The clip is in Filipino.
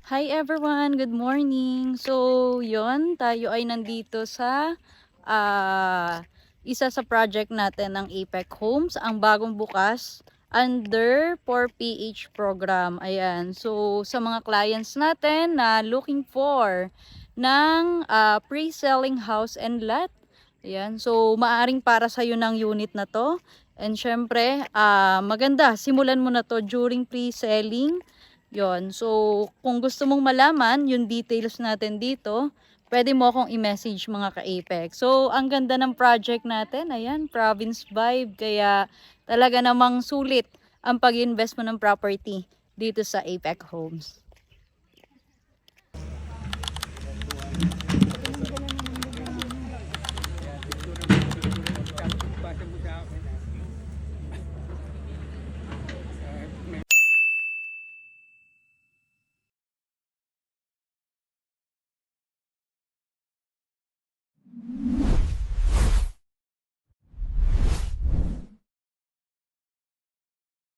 Hi everyone, good morning. So, yon tayo ay nandito sa isa sa project natin ng APEC Homes, ang bagong bukas under 4PH program. Ayan. So, sa mga clients natin na looking for ng pre-selling house and lot. Ayan. So, maaring para sa iyo ng unit na to. And syempre, maganda, simulan mo na to during pre-selling. Yon. So, kung gusto mong malaman yung details natin dito, pwede mo akong i-message mga ka-Apex. So, ang ganda ng project natin. Ayan, province vibe. Kaya talaga namang sulit ang pag-invest mo ng property dito sa Apex Homes.